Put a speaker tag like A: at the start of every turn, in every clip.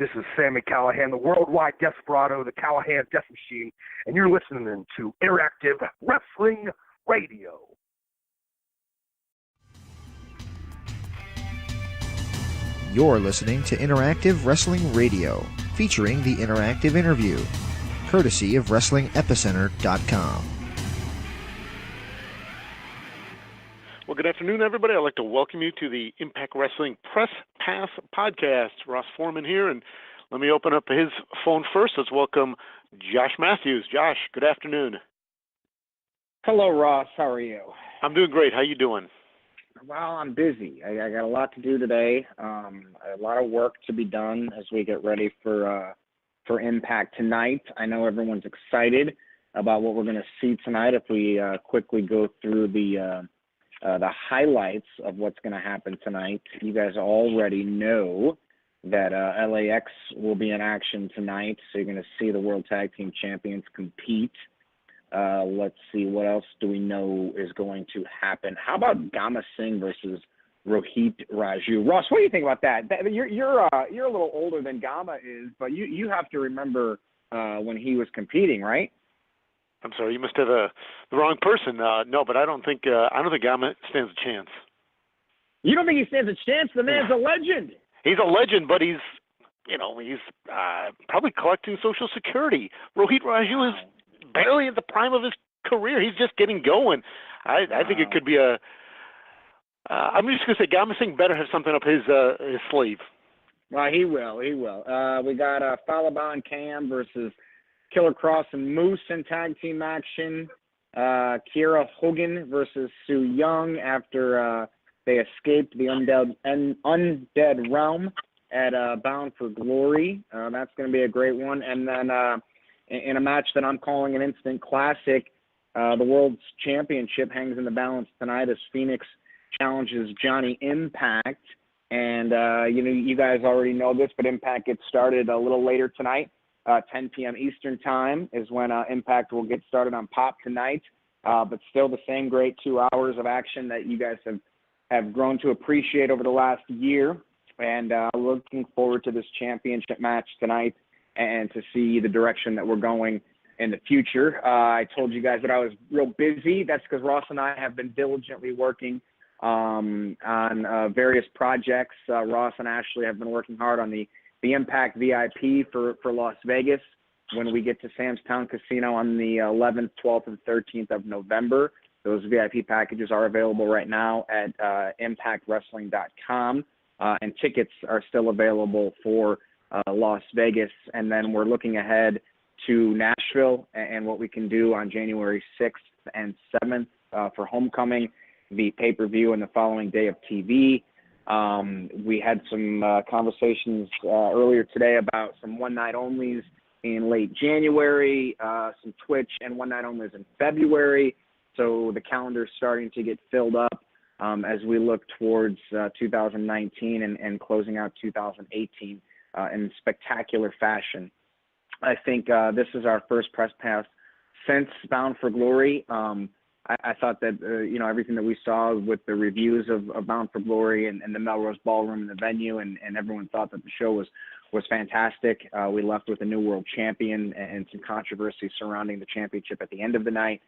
A: This is Sami Callihan, the worldwide desperado, the Callihan Death Machine, and you're listening to Interactive Wrestling Radio.
B: You're listening to Interactive Wrestling Radio, featuring the Interactive Interview, courtesy of WrestlingEpicenter.com.
C: Well, good afternoon, everybody. I'd like to welcome you to the Impact Wrestling Press Pass Podcast. Ross Foreman here, and let me open up his phone first. Let's welcome Josh Matthews. Josh, good afternoon.
D: Hello, Ross. How are you?
C: I'm doing great. How you doing?
D: Well, I'm busy. I got a lot to do today. A lot of work to be done as we get ready for Impact tonight. I know everyone's excited about what we're going to see tonight. If we quickly go through the highlights of what's going to happen tonight, you guys already know that LAX will be in action tonight, so you're going to see the World Tag Team Champions compete. Let's see, what else do we know is going to happen? How about Gama Singh versus Rohit Raju? Ross, what do you think about that? You're a little older than Gama is, but you have to remember when he was competing, right?
C: I'm sorry, you must have the wrong person. No, but I don't think Gama stands a chance.
D: You don't think he stands a chance? The man's a legend.
C: He's a legend, but he's probably collecting Social Security. Rohit Raju is barely at the prime of his career. He's just getting going. I think it could be I'm just going to say Gama Singh better have something up his sleeve.
D: Well, he will. We got Falaban Cam versus Killer Cross and Moose in tag team action. Kiera Hogan versus Sue Young after they escaped the undead realm at Bound for Glory. That's going to be a great one. And then in a match that I'm calling an instant classic, the World's Championship hangs in the balance tonight as Phoenix challenges Johnny Impact. And, you guys already know this, but Impact gets started a little later tonight. 10 p.m. Eastern Time is when Impact will get started on Pop tonight. But still the same great 2 hours of action that you guys have grown to appreciate over the last year. And looking forward to this championship match tonight and to see the direction that we're going in the future. I told you guys that I was real busy. That's because Ross and I have been diligently working on various projects. Ross and Ashley have been working hard on the Impact VIP for Las Vegas when we get to Sam's Town Casino on the 11th, 12th, and 13th of November. Those VIP packages are available right now at impactwrestling.com, and tickets are still available for Las Vegas. And then we're looking ahead to Nashville and what we can do on January 6th and 7th for Homecoming, the pay-per-view, and the following day of TV. We had some conversations earlier today about some one-night-onlys in late January, some Twitch and one-night-onlys in February. So the calendar's starting to get filled up as we look towards 2019 and closing out 2018 in spectacular fashion. I think this is our first press pass since Bound for Glory. I thought that, everything that we saw with the reviews of Bound for Glory and the Melrose Ballroom and the venue, and everyone thought that the show was fantastic. We left with a new world champion and some controversy surrounding the championship at the end of the night.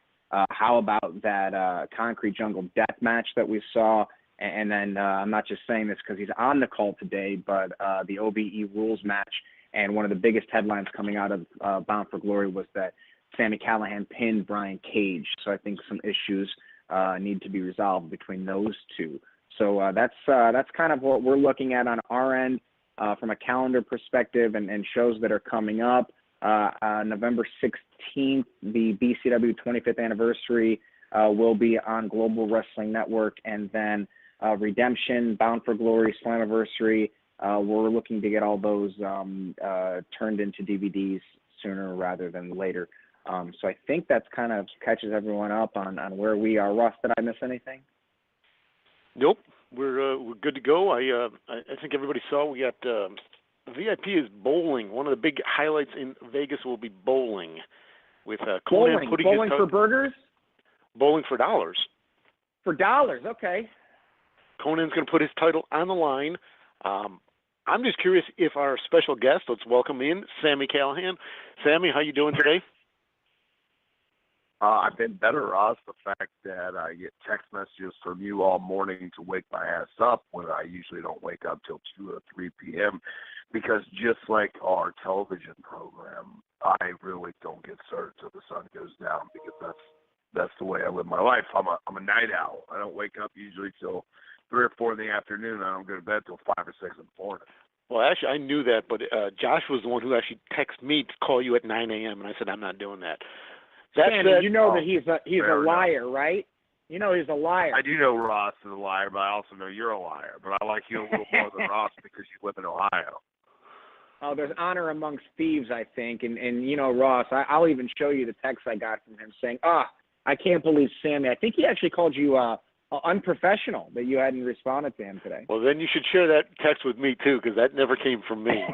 D: How about that Concrete Jungle death match that we saw? And then I'm not just saying this because he's on the call today, but the OBE rules match. And one of the biggest headlines coming out of Bound for Glory was that Sami Callihan pinned Brian Cage. So I think some issues need to be resolved between those two. So that's kind of what we're looking at on our end from a calendar perspective and shows that are coming up. November 16th, the BCW 25th anniversary will be on Global Wrestling Network, and then Redemption, Bound for Glory, Slammiversary. We're looking to get all those turned into DVDs sooner rather than later. So I think that's kind of catches everyone up on where we are. Ross, did I miss anything?
C: Nope, we're good to go. I think everybody saw we got VIP is bowling. One of the big highlights in Vegas will be bowling with Conan putting
D: bowling for burgers.
C: Bowling for dollars.
D: For dollars, okay.
C: Conan's going to put his title on the line. I'm just curious if our special guest, let's welcome in Sami Callihan. Sami, how you doing today?
A: I've been better, Ross. The fact that I get text messages from you all morning to wake my ass up when I usually don't wake up till 2 or 3 p.m. Because just like our television program, I really don't get started till the sun goes down because that's the way I live my life. I'm a night owl. I don't wake up usually till 3 or 4 in the afternoon. I don't go to bed till 5 or 6 in the morning.
C: Well, actually, I knew that, but Josh was the one who actually texted me to call you at 9 a.m., and I said, I'm not doing that.
D: Sammy, you know that he's a liar, right? You know he's a liar.
A: I do know Ross is a liar, but I also know you're a liar. But I like you a little more than Ross because you live in Ohio.
D: Oh, there's honor amongst thieves, I think. And you know, Ross, I'll even show you the text I got from him saying, I can't believe Sammy. I think he actually called you unprofessional that you hadn't responded to him today.
C: Well, then you should share that text with me, too, because that never came from me.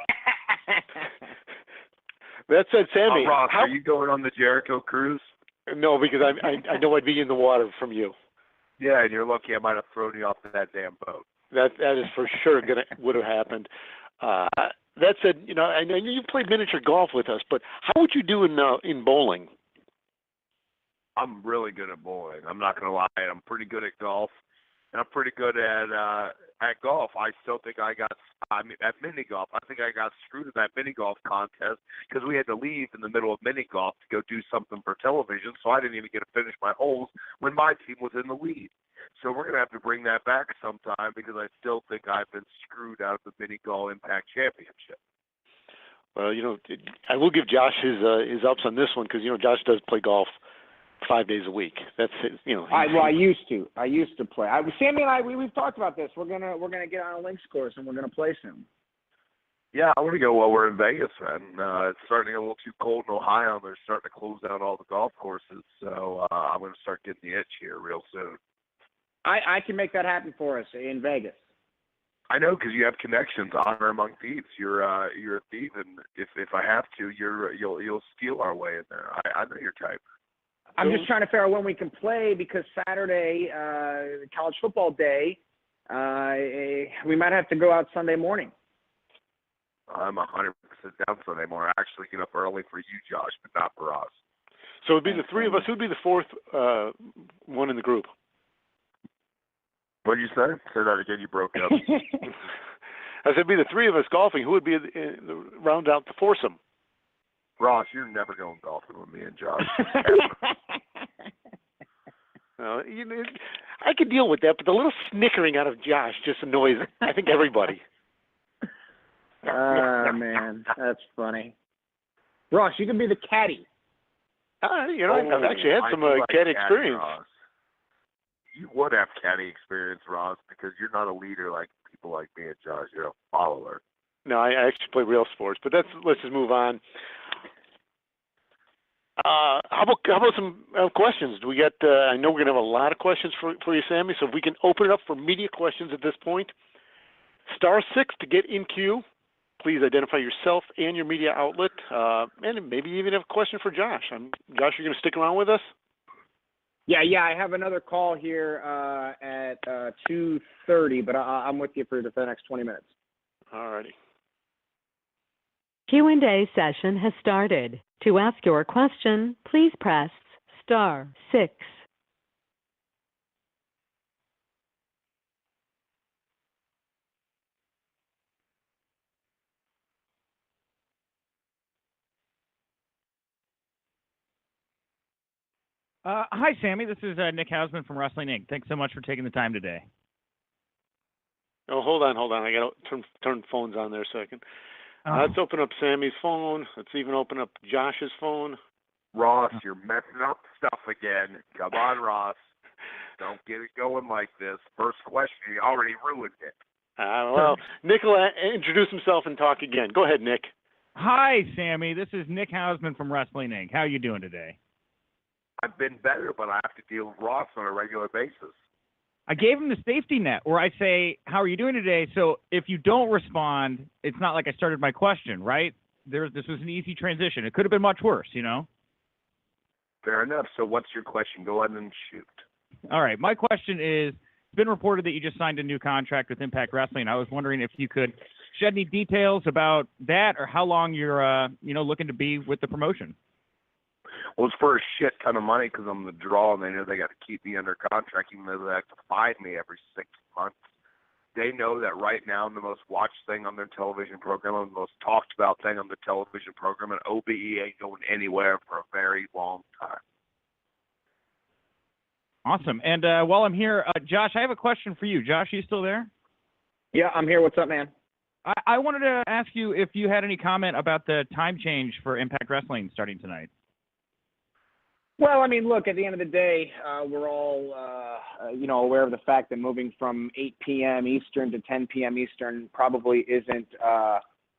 C: That said, Sami,
A: Ross, are you going on the Jericho cruise?
C: No, because I know I'd be in the water from you.
A: Yeah, and you're lucky I might have thrown you off that damn boat.
C: That is for sure would have happened. That said, you know, I know you played miniature golf with us, but how would you do in bowling?
A: I'm really good at bowling. I'm not going to lie. I'm pretty good at golf, and I'm pretty good at golf. I still think at mini golf, I think I got screwed in that mini golf contest because we had to leave in the middle of mini golf to go do something for television, so I didn't even get to finish my holes when my team was in the lead. So we're going to have to bring that back sometime because I still think I've been screwed out of the mini golf impact championship.
C: Well, you know, I will give Josh his ups on this one because, you know, Josh does play golf 5 days a week. That's his, you know.
D: I used to play. Sammy and I we've talked about this. We're gonna get on a links course and we're gonna play soon.
A: Yeah, I want to go while we're in Vegas, man. It's starting to get a little too cold in Ohio, and they're starting to close down all the golf courses. So I'm going to start getting the itch here real soon.
D: I can make that happen for us in Vegas.
A: I know because you have connections. Honor among thieves. You're a thief, and if I have to, you'll steal our way in there. I know your type.
D: I'm just trying to figure out when we can play because Saturday, college football day, we might have to go out Sunday morning.
A: I'm 100% down Sunday morning. I actually get up early for you, Josh, but not for us.
C: So it'd be the three of us. Who'd be the fourth one in the group?
A: What did you say? Say that again. You broke up.
C: I said it'd be the three of us golfing. Who would be round out the foursome?
A: Ross, you're never going golfing with me and Josh.
C: You know, I could deal with that, but the little snickering out of Josh just annoys, I think, everybody.
D: Man, that's funny. Ross, you can be the caddy.
C: You know, I've actually had some caddy experience.
A: Ross. You would have caddy experience, Ross, because you're not a leader like people like me and Josh. You're a follower. No,
C: I actually play real sports, but let's just move on. How about some questions? Do we get? I know we're gonna have a lot of questions for you, Sami. So if we can open it up for media questions at this point, *6 to get in queue. Please identify yourself and your media outlet, and maybe even have a question for Josh. Josh, you're gonna stick around with us?
D: Yeah. I have another call here at 2:30, but I'm with you for the next 20 minutes.
C: All righty.
E: Q&A session has started. To ask your question, please press *6.
F: Hi, Sami. This is Nick Hausman from Wrestling Inc. Thanks so much for taking the time today.
C: Oh, hold on. I got to turn phones on there a second. Let's open up Sami's phone. Let's even open up Josh's phone.
A: Ross, you're messing up stuff again. Come on, Ross. Don't get it going like this. First question, you already ruined it.
C: Well, Nick will introduce himself and talk again. Go ahead, Nick.
F: Hi, Sami. This is Nick Hausman from Wrestling Inc. How are you doing today?
A: I've been better, but I have to deal with Ross on a regular basis.
F: I gave him the safety net where I say, how are you doing today? So if you don't respond, it's not like I started my question, right? This was an easy transition. It could have been much worse, you know?
A: Fair enough. So what's your question? Go ahead and shoot.
F: All right. My question is, it's been reported that you just signed a new contract with Impact Wrestling. I was wondering if you could shed any details about that or how long you're, looking to be with the promotion?
A: Well, it's for a shit ton of money because I'm the draw, and they know they got to keep me under contract, even though they have to fine me every 6 months. They know that right now I'm the most watched thing on their television program, I'm the most talked about thing on the television program, and OBE ain't going anywhere for a very long time.
F: Awesome. And while I'm here, Josh, I have a question for you. Josh, are you still there?
D: Yeah, I'm here. What's up, man?
F: I wanted to ask you if you had any comment about the time change for Impact Wrestling starting tonight.
D: Well, I mean, look, at the end of the day, we're all, aware of the fact that moving from 8 p.m. Eastern to 10 p.m. Eastern probably isn't,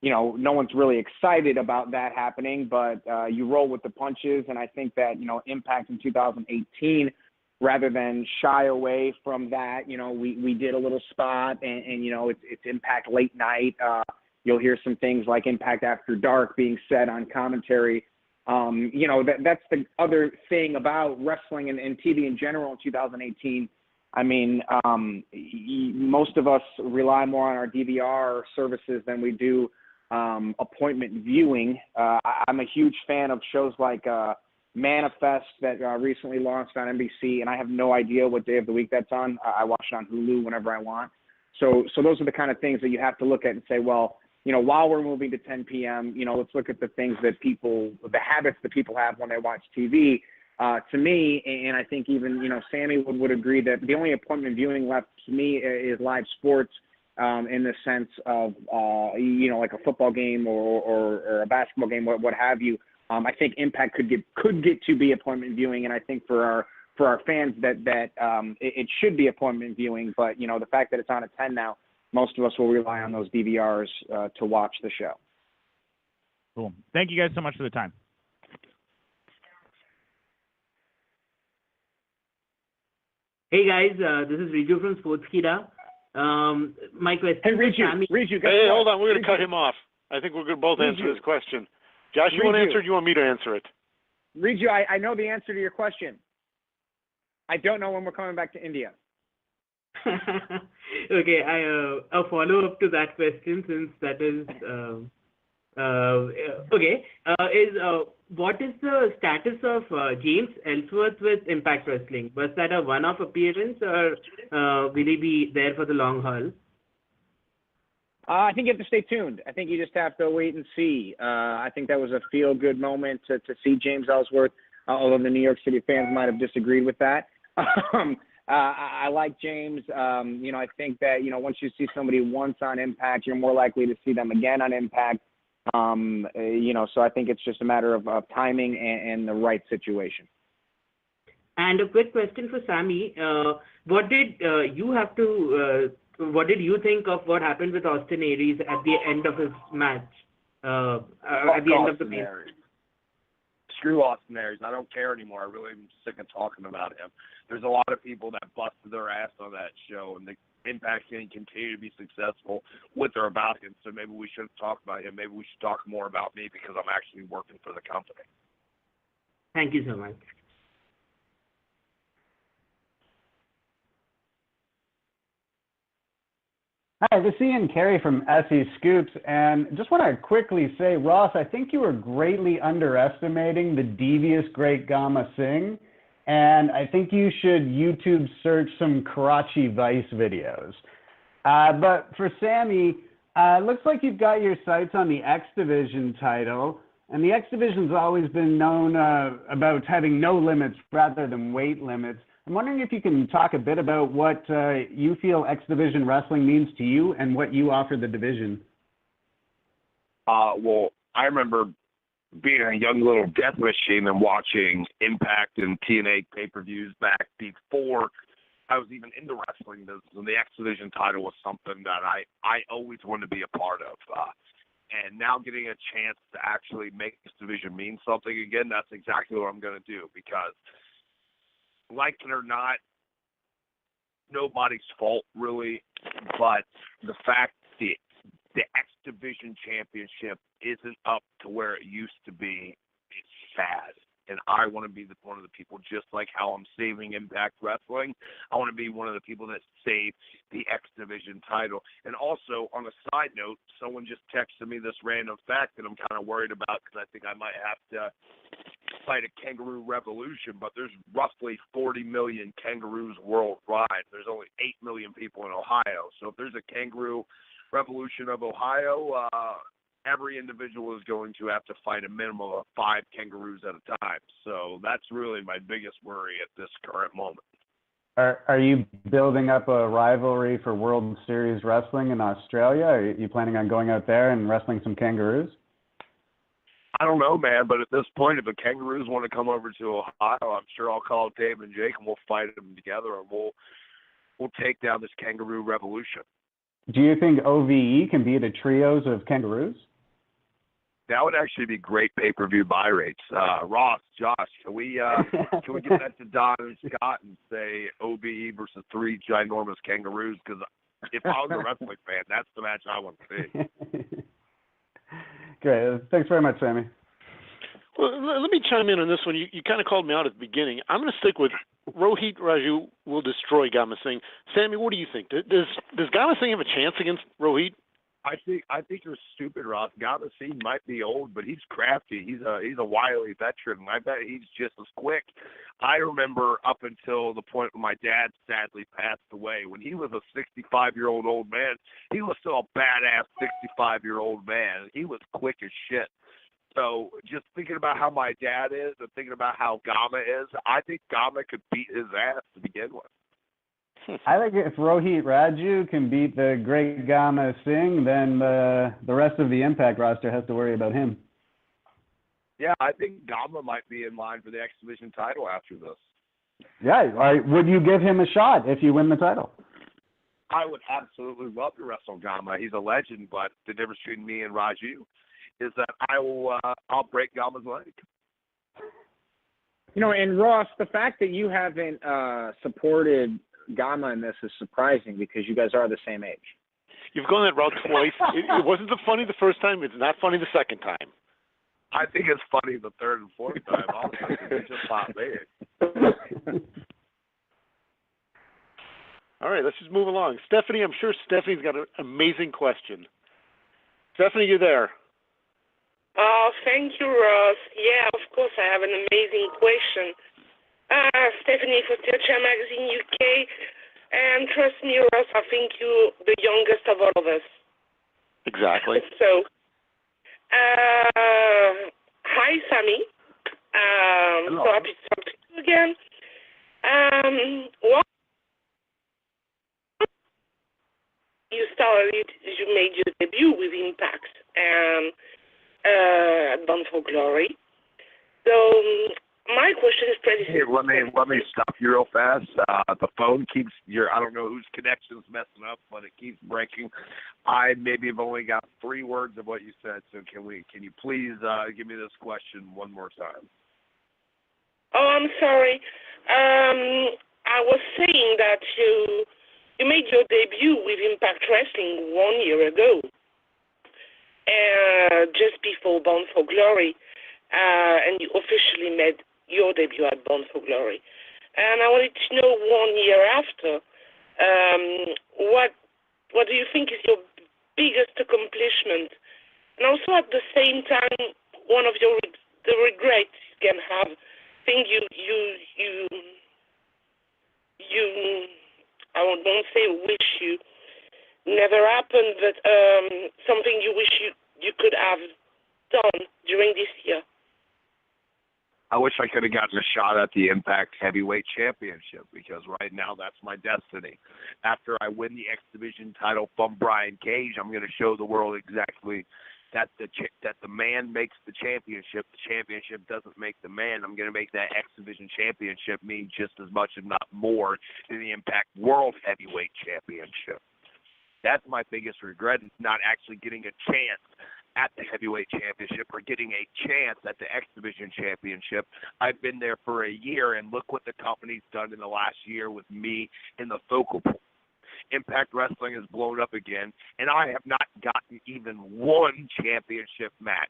D: no one's really excited about that happening, but you roll with the punches. And I think that, Impact in 2018, rather than shy away from that, we did a little spot and it's Impact late night. You'll hear some things like Impact After Dark being said on commentary. That's the other thing about wrestling and TV in general in 2018. I mean, most of us rely more on our DVR services than we do appointment viewing. I'm a huge fan of shows like Manifest that recently launched on NBC, and I have no idea what day of the week that's on. I watch it on Hulu whenever I want. So those are the kind of things that you have to look at and say, well, while we're moving to 10 p.m., let's look at the things that the habits that people have when they watch TV. To me, and I think even, Sami would agree that the only appointment viewing left to me is live sports in the sense of, like a football game or a basketball game, what have you. I think Impact could get to be appointment viewing, and I think for our fans that it should be appointment viewing. But, the fact that it's on at 10 now, most of us will rely on those DVRs to watch the show.
F: Cool. Thank you guys so much for the time.
G: Hey guys, this is Riju from Sportskeeda. My question.
D: Hey, Riju,
C: hey, hold on. We're going to cut him off. I think we're going to both answer this question. Josh, you want to answer it or do you want me to answer it?
D: Riju, I know the answer to your question. I don't know when we're coming back to India.
G: Okay, a follow-up to that question, since that is what is the status of James Ellsworth with Impact Wrestling? Was that a one-off appearance, or will he be there for the long haul?
D: I think you have to stay tuned. I think you just have to wait and see. I think that was a feel-good moment to see James Ellsworth, although the New York City fans might have disagreed with that. I like James. I think that, once you see somebody once on Impact, you're more likely to see them again on Impact. So I think it's just a matter of timing and the right situation.
G: And a quick question for Sami. What did you think of what happened with Austin Aries at the end of his match? At the end of the match?
A: Screw Austin Aries. I don't care anymore. I really am sick of talking about him. There's a lot of people that busted their ass on that show, and the Impact can continue to be successful with or about him. So maybe we shouldn't talk about him. Maybe we should talk more about me because I'm actually working for the company.
G: Thank you so much.
H: Hi, this is Ian Carey from SE Scoops, and just want to quickly say, Ross, I think you were greatly underestimating the devious great Gama Singh, and I think you should YouTube search some Karachi Vice videos. But for Sami, looks like you've got your sights on the X Division title, and the X Division's always been known about having no limits rather than weight limits. I'm wondering if you can talk a bit about what you feel X Division Wrestling means to you and what you offer the division.
A: Well, I remember being a young little death machine and watching Impact and TNA pay-per-views back before I was even into wrestling business, and the X Division title was something that I always wanted to be a part of. And now getting a chance to actually make this division mean something again, that's exactly what I'm going to do, because like it or not, nobody's fault really, but the fact that the X Division Championship isn't up to where it used to be, it's sad. and I want to be one of the people, just like how I'm saving Impact Wrestling. I want to be one of the people that save the X Division title. And also, on a side note, someone just texted me this random fact that I'm kind of worried about because I think I might have to fight a kangaroo revolution, but there's roughly 40 million kangaroos worldwide. There's only 8 million people in Ohio. So if there's a kangaroo revolution of Ohio, every individual is going to have to fight a minimum of 5 kangaroos at a time. So that's really my biggest worry at this current moment.
H: Are you building up a rivalry for World Series Wrestling in Australia? Are you planning on going out there and wrestling some kangaroos?
A: I don't know, man, but at this point, if the Kangaroos want to come over to Ohio, I'm sure I'll call Dave and Jake and we'll fight them together, and we'll take down this kangaroo revolution.
H: Do you think OVE can beat a trios of kangaroos?
A: That would actually be great pay-per-view buy rates. Ross, Josh, can we get that to Don and Scott and say OVE versus 3 ginormous kangaroos? Because if I was a wrestling fan, that's the match I want to see.
H: Great. Thanks very much, Sami.
C: Well, let me chime in on this one. You kind of called me out at the beginning. I'm going to stick with Rohit Raju will destroy Gama Singh. Sami, what do you think? Does Gama Singh have a chance against Rohit?
A: I think you're stupid, Ross. Gama Singh might be old, but he's crafty. He's a wily veteran. I bet he's just as quick. I remember up until the point when my dad sadly passed away, when he was a 65-year-old old man, he was still a badass 65-year-old man. He was quick as shit. So just thinking about how my dad is and thinking about how Gama is, I think Gama could beat his ass to begin with.
H: I think if Rohit Raju can beat the great Gama Singh, then the rest of the Impact roster has to worry about him.
A: Yeah, I think Gama might be in line for the X Division title after this.
H: Yeah, would you give him a shot if you win the title?
A: I would absolutely love to wrestle Gama. He's a legend, but the difference between me and Raju is that I'll break Gama's leg.
D: You know, and Ross, the fact that you haven't supported Gama in this is surprising because you guys are the same age.
C: You've gone that route twice. It wasn't funny the first time. It's not funny the second time.
A: I think it's funny the third and fourth time. Also, it's just not big.
C: All right, let's just move along. Stephanie, I'm sure Stephanie's got an amazing question. Stephanie, you there?
I: Thank you, Ross. Yeah, of course, I have an amazing question. Stephanie for Steel Magazine UK, and trust me, Ross, I think you're the youngest of all of us.
C: Exactly.
I: So, hi, Sami. So happy to talk to you again. What you made your debut with Impact and at Bound for Glory. So my question is pretty simple.
A: Hey, let me stop you real fast. The phone keeps I don't know whose connection's messing up, but it keeps breaking. I maybe have only got 3 words of what you said. So can you please give me this question one more time?
I: Oh, I'm sorry. I was saying that you made your debut with Impact Wrestling 1 year ago, just before Bound for Glory, and you officially made your debut at Bound for Glory. And I wanted to know 1 year after, what do you think is your biggest accomplishment, and also at the same time one of the regrets you can have. I think you I won't say wish you never happened, but something you wish you could have done during this year.
A: I wish I could have gotten a shot at the Impact Heavyweight Championship, because right now that's my destiny. After I win the X Division title from Brian Cage, I'm going to show the world exactly that the man makes the championship. The championship doesn't make the man. I'm going to make that X Division Championship mean just as much, if not more, than the Impact World Heavyweight Championship. That's my biggest regret, is not actually getting a chance at the Heavyweight Championship or getting a chance at the X Division Championship. I've been there for a year, and look what the company's done in the last year with me in the focal point. Impact Wrestling has blown up again, and I have not gotten even one championship match.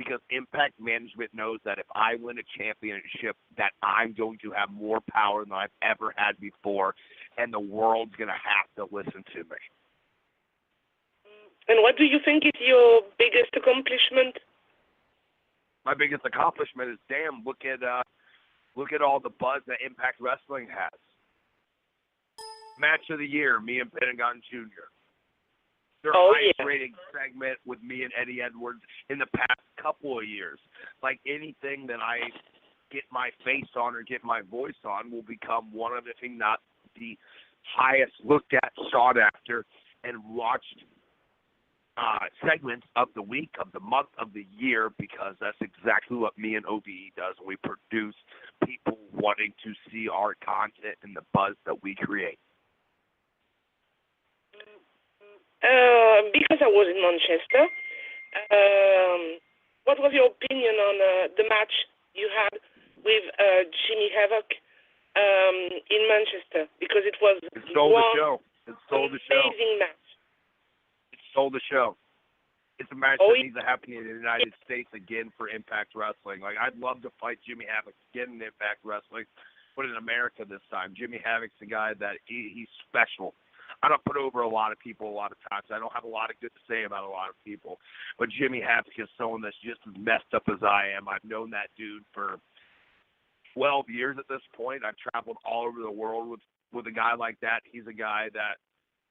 A: because Impact Management knows that if I win a championship, that I'm going to have more power than I've ever had before, and the world's going to have to listen to me.
I: And what do you think is your biggest accomplishment?
A: My biggest accomplishment is, look at all the buzz that Impact Wrestling has. Match of the year, me and Pentagon Jr. Their highest rating segment with me and Eddie Edwards in the past couple of years. Like anything that I get my face on or get my voice on will become one of, if not the highest looked at, sought after, and watched segments of the week, of the month, of the year, because that's exactly what me and OVE does. We produce people wanting to see our content and the buzz that we create.
I: Because I was in Manchester, what was your opinion on the match you had with Jimmy Havoc in Manchester? Because it was
A: stole the show. It stole the show.
I: Amazing match.
A: It stole the show. It's a match that needs to happen in the United States again for Impact Wrestling. Like, I'd love to fight Jimmy Havoc again in Impact Wrestling, but in America this time. Jimmy Havoc's the guy that he's special. I don't put over a lot of people a lot of times. I don't have a lot of good to say about a lot of people. But Jimmy Havoc is someone that's just as messed up as I am. I've known that dude for 12 years at this point. I've traveled all over the world with a guy like that. He's a guy that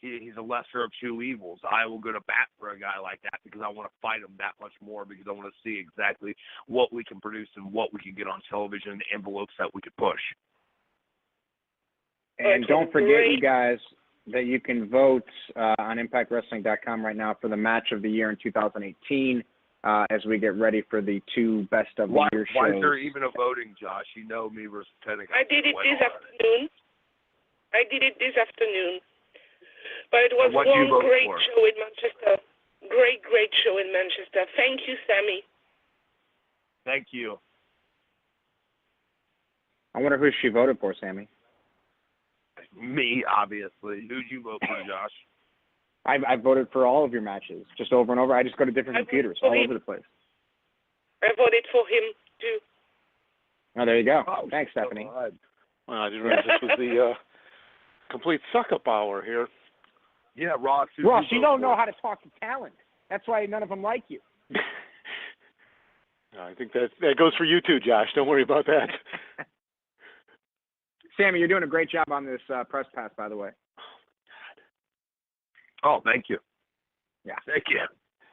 A: he's a lesser of two evils. I will go to bat for a guy like that because I want to fight him that much more, because I want to see exactly what we can produce and what we can get on television and the envelopes that we could push.
D: And don't forget, you guys, that you can vote on ImpactWrestling.com right now for the match of the year in 2018 as we get ready for the two best of the year shows.
A: Why is there even a voting, Josh? You know me versus Pentagon.
I: I did it this afternoon. But it was one great show in Manchester. Great show in Manchester. Thank you, Sami.
A: Thank you.
D: I wonder who she voted for, Sami.
A: Me, obviously. Who'd you vote for, Josh?
D: I voted for all of your matches, just over and over. I just go to different computers all over the place.
I: I voted for him, too.
D: Oh, there you go. Thanks, Stephanie.
C: Well, I didn't realize this was the complete suck-up hour here.
A: Yeah, Ross.
D: Ross, you don't know how to talk to talent. That's why none of them like you.
C: I think that goes for you too, Josh. Don't worry about that.
D: Sami, you're doing a great job on this press pass, by the way.
A: Oh, thank you.
D: Yeah.
A: Thank you.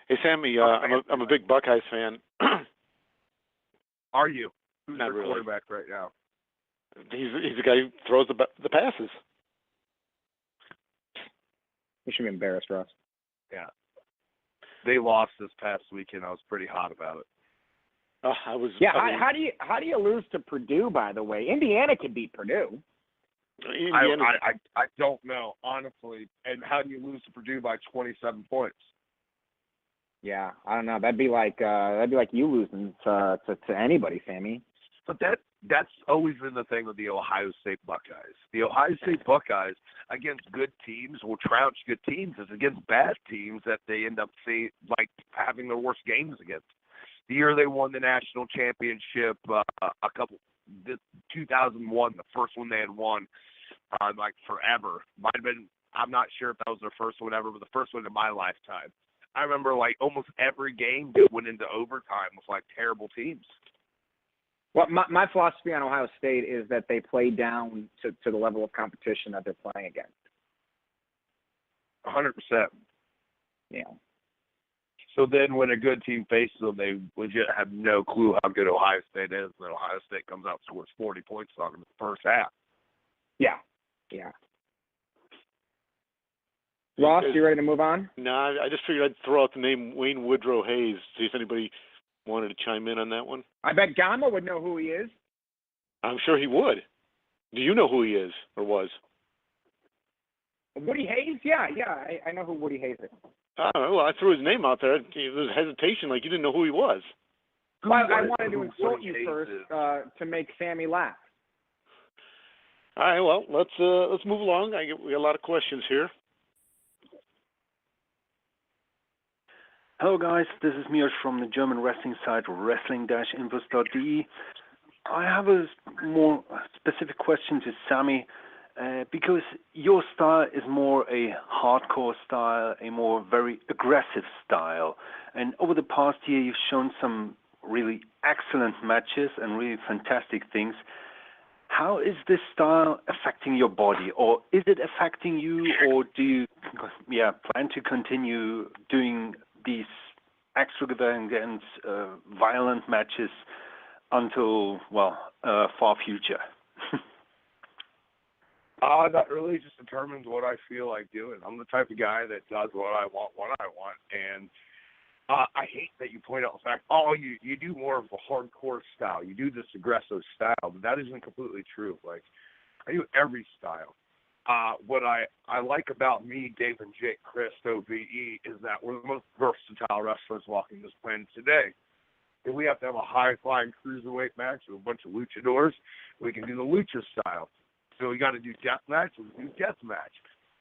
C: Hey, Sami, I'm a big Buckeyes fan.
A: Are you? Who's
C: Not
A: their
C: really.
A: quarterback right now?
C: He's the guy who throws the passes.
D: You should be embarrassed, Ross.
A: Yeah. They lost this past weekend. I was pretty hot about it.
D: Yeah. How do you lose to Purdue? By the way, Indiana could beat Purdue.
A: I don't know, honestly. And how do you lose to Purdue by 27 points?
D: Yeah, I don't know. That'd be like you losing to anybody, Sami.
A: But that's always been the thing with the Ohio State Buckeyes. The Ohio State Buckeyes against good teams will trounced good teams. It's against bad teams that they end up having their worst games against. The year they won the national championship, 2001, the first one they had won, forever. Might have been. I'm not sure if that was their first one ever, but the first one in my lifetime. I remember almost every game that went into overtime with terrible teams.
D: Well, my philosophy on Ohio State is that they play down to the level of competition that they're playing against.
A: 100%.
D: Yeah.
A: So then when a good team faces them, they legit have no clue how good Ohio State is. And then Ohio State comes out and scores 40 points on them in the first half.
D: Yeah. Yeah. Ross, you ready to move on?
C: No, I just figured I'd throw out the name Wayne Woodrow Hayes, see if anybody wanted to chime in on that one.
D: I bet Gama would know who he is.
C: I'm sure he would. Do you know who he is or was?
D: Woody Hayes? Yeah, I know who Woody Hayes is.
C: I don't know. Well, I threw his name out there. There was hesitation, like you didn't know who he was.
D: Well, I wanted to insult you first to make Sami laugh.
C: All right. Well, let's move along. We got a lot of questions here.
J: Hello guys, this is Miosh from the German wrestling site wrestling-infos.de. I have a more specific question to Sami, because your style is more a hardcore style, a more very aggressive style. And over the past year, you've shown some really excellent matches and really fantastic things. How is this style affecting your body, or is it affecting you, or do you plan to continue doing these extravagant, violent matches until, far future?
A: That really just determines what I feel like doing. I'm the type of guy that does what I want when I want, and I hate that you point out the fact, you do more of a hardcore style. You do this aggressive style, but that isn't completely true. Like, I do every style. What I like about me, Dave and Jake, Chris, OVE, is that we're the most versatile wrestlers walking this planet today. If we have to have a high-flying cruiserweight match with a bunch of luchadors, we can do the lucha style. So we got to do death match, we can do death match.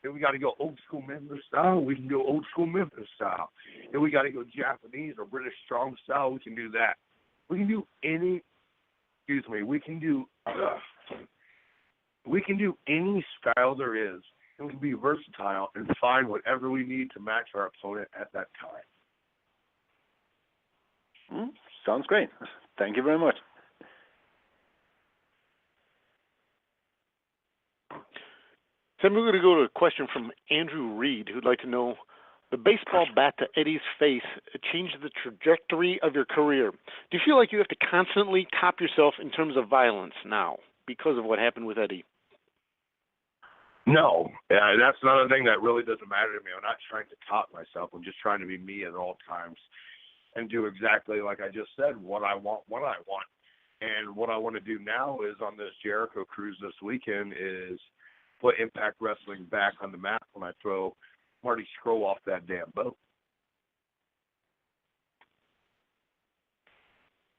A: If we got to go old school Memphis style, we can go old school Memphis style. If we got to go Japanese or British strong style, we can do that. We can do any. We can do any style there is, and we can be versatile and find whatever we need to match our opponent at that time.
J: Sounds great. Thank you very much.
C: Then we're going to go to a question from Andrew Reed, who'd like to know, the baseball bat to Eddie's face changed the trajectory of your career. Do you feel like you have to constantly top yourself in terms of violence now because of what happened with Eddie?
A: No, that's another thing that really doesn't matter to me. I'm not trying to top myself. I'm just trying to be me at all times and do exactly like I just said, what I want when I want. And what I want to do now is on this Jericho cruise this weekend is put Impact Wrestling back on the map when I throw Marty Scurll off that damn boat.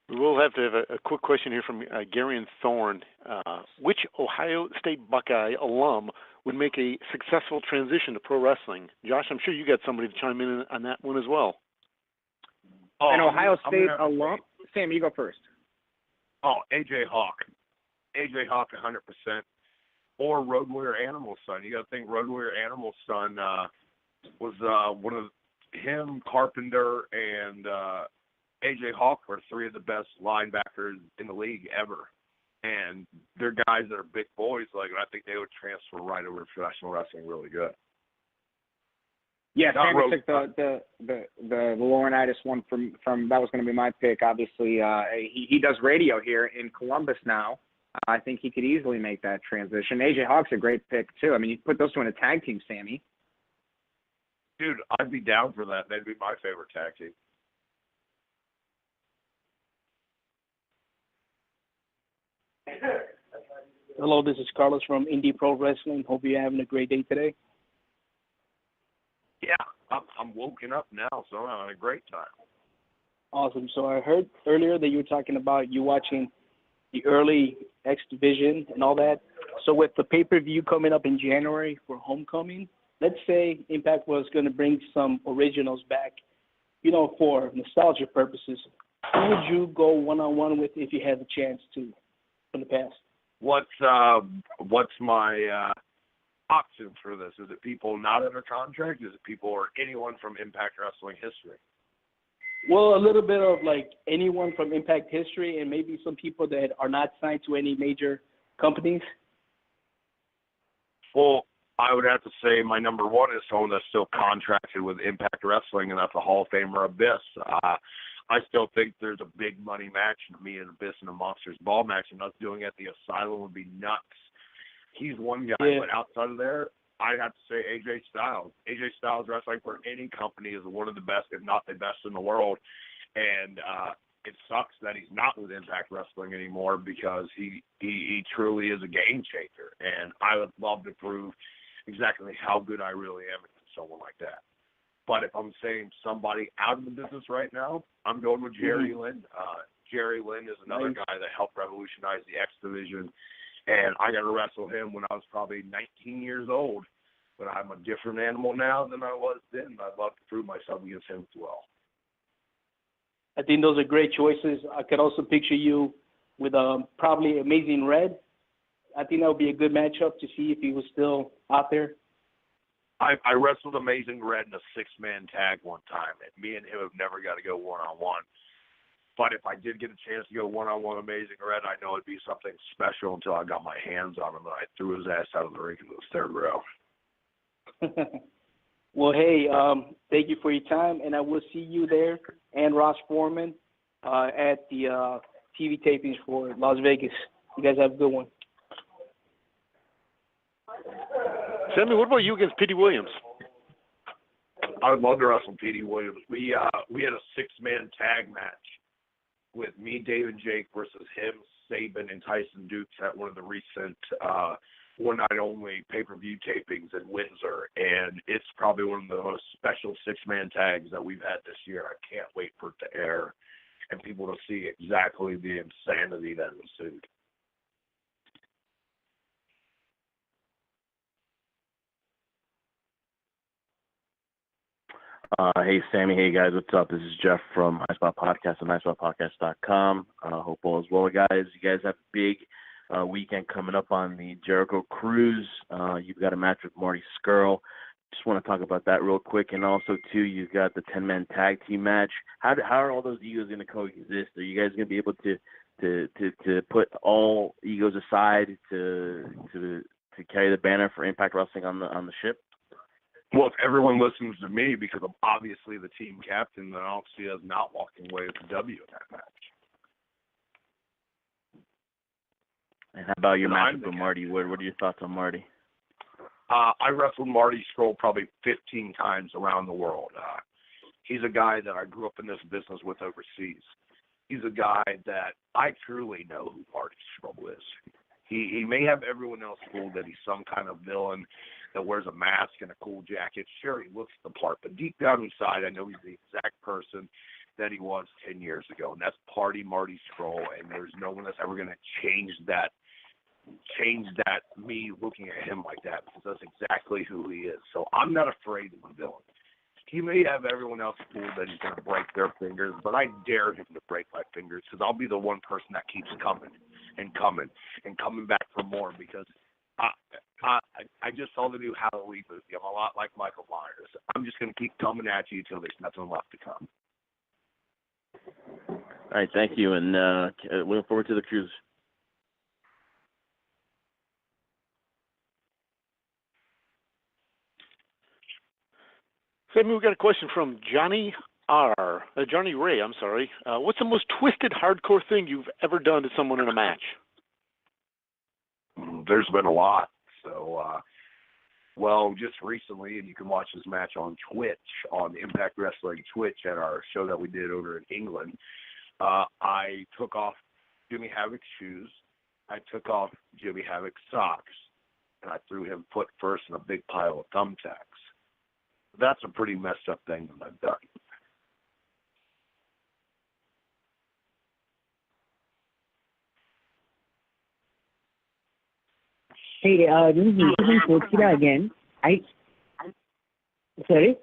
C: We will have to have a quick question here from Gary and Thorne. Which Ohio State Buckeye alum would make a successful transition to pro wrestling? Josh, I'm sure you got somebody to chime in on that one as well.
D: An Ohio State alum? Sam, you go first.
A: AJ Hawk. AJ Hawk 100%. Or Road Warrior Animal's son. You got to think Road Warrior Animal's son was one of him, Carpenter, and AJ Hawk were three of the best linebackers in the league ever. And they're guys that are big boys. Like, I think they would transfer right over to professional wrestling really good.
D: Yeah, Sammy took the Laurinaitis one from that was going to be my pick. Obviously, he does radio here in Columbus now. I think he could easily make that transition. AJ Hawk's a great pick too. I mean, you put those two in a tag team, Sammy.
A: Dude, I'd be down for that. That'd be my favorite tag team.
K: Hello, this is Carlos from Indie Pro Wrestling. Hope you're having a great day today.
A: Yeah, I'm woken up now, so I'm having a great time.
K: Awesome. So I heard earlier that you were talking about you watching the early X Division and all that. So with the pay-per-view coming up in January for Homecoming, let's say Impact was going to bring some originals back, for nostalgia purposes. Who would you go one-on-one with if you had the chance to from the past?
A: What's my options for this? Is it people not under contract? Is it people or anyone from Impact Wrestling history?
K: Well, a little bit of like anyone from Impact history and maybe some people that are not signed to any major companies.
A: Well, I would have to say my number one is someone that's still contracted with Impact Wrestling, and that's a Hall of Famer, Abyss. I still think there's a big money match, me and Abyss in a Monsters Ball match, and us doing it at the Asylum would be nuts. He's one guy, but outside of there, I'd have to say AJ Styles. AJ Styles wrestling for any company is one of the best, if not the best in the world. And it sucks that he's not with Impact Wrestling anymore because he truly is a game changer. And I would love to prove exactly how good I really am against someone like that. But if I'm saying somebody out of the business right now, I'm going with Jerry Lynn. Jerry Lynn is another guy that helped revolutionize the X Division. And I got to wrestle him when I was probably 19 years old. But I'm a different animal now than I was then. I'd love to prove myself against him as well.
K: think those are great choices. I could also picture you with probably Amazing Red. I think that would be a good matchup to see if he was still out there.
A: I wrestled Amazing Red in a 6-man tag one time, and me and him have never got to go one-on-one. But if I did get a chance to go one-on-one Amazing Red, I know it'd be something special until I got my hands on him and I threw his ass out of the ring in the third row.
K: Well, hey, thank you for your time, and I will see you there and Ross Foreman at the TV tapings for Las Vegas. You guys have a good one.
C: Sammy, what about you against Petey Williams?
A: I would love to wrestle Petey Williams. We had a 6-man tag match with me, Dave, and Jake versus him, Saban, and Tyson Dukes at one of the recent one-night-only pay-per-view tapings in Windsor, and it's probably one of the most special 6-man tags that we've had this year. I can't wait for it to air and people to see exactly the insanity that ensued.
L: Hey, Sammy. Hey, guys. What's up? This is Jeff from iSpot Podcast and iSpotPodcast.com. Hope all is well, guys. You guys have a big weekend coming up on the Jericho Cruise. You've got a match with Marty Scurll. Just want to talk about that real quick. And also, too, you've got the 10-man tag team match. How are all those egos going to coexist? Are you guys going to be able to put all egos aside to carry the banner for Impact Wrestling on the ship?
A: Well, if everyone listens to me, because I'm obviously the team captain, then I don't see us not walking away with the W in that match.
L: And how about your matchup with Marty? What are your thoughts on Marty?
A: I wrestled Marty Scurll probably 15 times around the world. He's a guy that I grew up in this business with overseas. He's a guy that I truly know who Marty Scurll is. He may have everyone else fooled that he's some kind of villain that wears a mask and a cool jacket. Sure, he looks the part, but deep down inside, I know he's the exact person that he was 10 years ago, and that's Party Marty Scurll, and there's no one that's ever going to change that, me looking at him like that, because that's exactly who he is. So I'm not afraid of the villain. He may have everyone else fooled that he's going to break their fingers, but I dare him to break my fingers, because I'll be the one person that keeps coming and coming and coming back for more, because I just saw the new Halloween movie. I'm a lot like Michael Myers. I'm just going to keep coming at you until there's nothing left to come.
L: All right, thank you, and looking forward to the cruise.
C: Sammy, we got a question from Johnny Ray, I'm sorry. What's the most twisted hardcore thing you've ever done to someone in a match?
A: There's been a lot. So, well, just recently, and you can watch this match on Twitch, on Impact Wrestling Twitch at our show that we did over in England. I took off Jimmy Havoc's shoes. I took off Jimmy Havoc's socks, and I threw him foot first in a big pile of thumbtacks. That's a pretty messed up thing that I've done.
M: Hey, this is Ethan Kochira again. Sorry?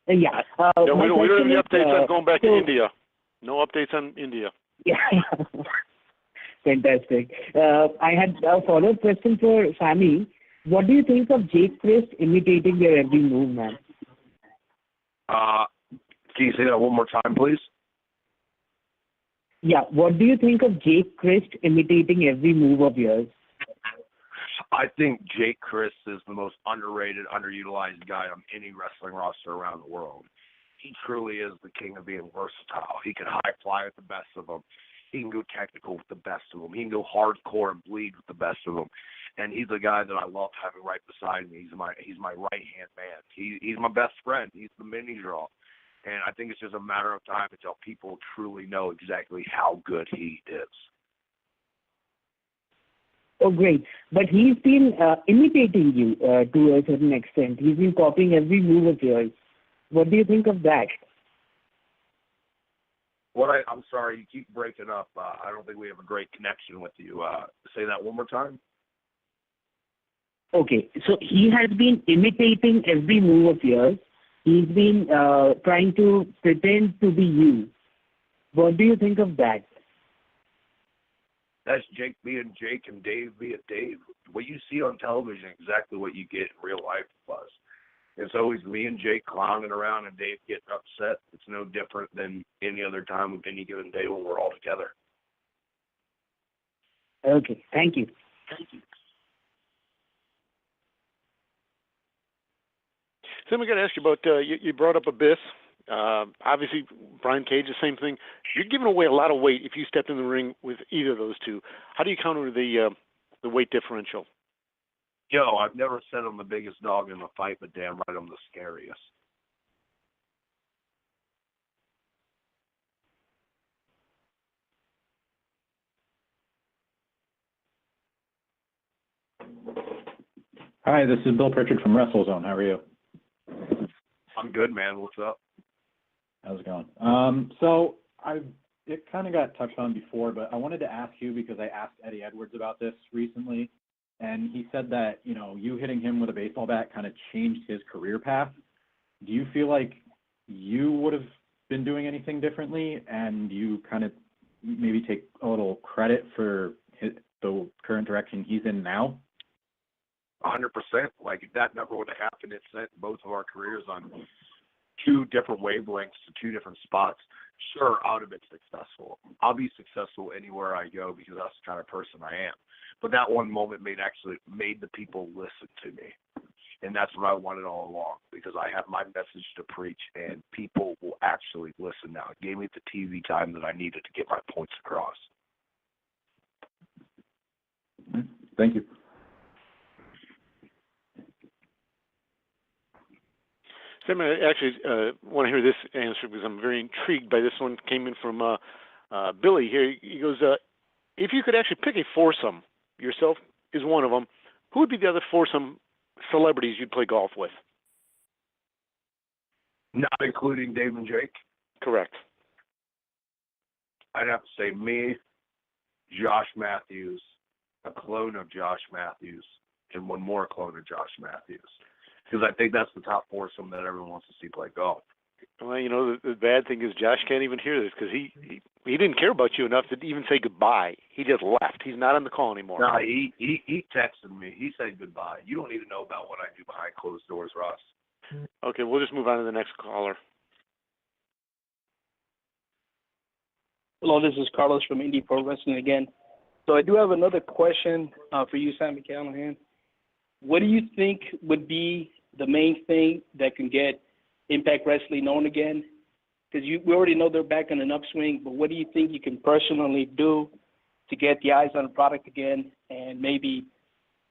M: Yeah.
C: We don't have any updates on going back to India. No updates on India.
M: Yeah. Fantastic. I had a follow-up question for Sami. What do you think of Jake Christ imitating your every move, man?
A: Can you say that one more time, please?
M: Yeah. What do you think of Jake Christ imitating every move of yours?
A: I think Jake Christ is the most underrated, underutilized guy on any wrestling roster around the world. He truly is the king of being versatile. He can high fly with the best of them. He can go technical with the best of them. He can go hardcore and bleed with the best of them. And he's the guy that I love having right beside me. He's my right-hand man. He's my best friend. He's the mini draw. And I think it's just a matter of time until people truly know exactly how good he is.
M: Oh, great. But he's been imitating you to a certain extent. He's been copying every move of yours. What do you think of that?
A: I'm sorry, you keep breaking up. I don't think we have a great connection with you. Say that one more time.
M: Okay, so he has been imitating every move of yours. He's been trying to pretend to be you. What do you think of that?
A: That's Jake being Jake and Dave being Dave. What you see on television is exactly what you get in real life with us. It's always me and Jake clowning around and Dave getting upset. It's no different than any other time of any given day when we're all together.
M: Okay, thank you.
C: Sam, I got to ask you about, you brought up Abyss. Obviously, Brian Cage, the same thing. You're giving away a lot of weight if you stepped in the ring with either of those two. How do you counter the weight differential?
A: Yo, I've never said I'm the biggest dog in the fight, but damn right I'm the scariest.
N: Hi, this is Bill Pritchard from WrestleZone. How are you?
A: I'm good, man. What's up?
N: How's it going? It kind of got touched on before, but I wanted to ask you because I asked Eddie Edwards about this recently, and he said that, you hitting him with a baseball bat kind of changed his career path. Do you feel like you would have been doing anything differently, and you kind of maybe take a little credit for the current direction he's in now?
A: 100%. Like, if that never would have happened, it sent both of our careers on two different wavelengths to two different spots. Sure, I would have been successful. I'll be successful anywhere I go because that's the kind of person I am. But that one moment made the people listen to me. And that's what I wanted all along, because I have my message to preach, and people will actually listen now. It gave me the TV time that I needed to get my points across.
N: Thank you.
C: Sam, I actually want to hear this answer because I'm very intrigued by this one. Came in from Billy here. He goes, if you could actually pick a foursome, yourself is one of them, who would be the other foursome celebrities you'd play golf with?
A: Not including Dave and Jake?
C: Correct.
A: I'd have to say me, Josh Matthews, a clone of Josh Matthews, and one more clone of Josh Matthews. Because I think that's the top foursome that everyone wants to see play golf.
C: Well, the bad thing is Josh can't even hear this because he didn't care about you enough to even say goodbye. He just left. He's not on the call anymore.
A: No, he texted me. He said goodbye. You don't need to know about what I do behind closed doors, Ross.
C: Okay, we'll just move on to the next caller.
K: Hello, this is Carlos from Indie Pro Wrestling again. So I do have another question for you, Sami Callihan. What do you think would be the main thing that can get Impact Wrestling known again? Because we already know they're back on an upswing, but what do you think you can personally do to get the eyes on the product again and maybe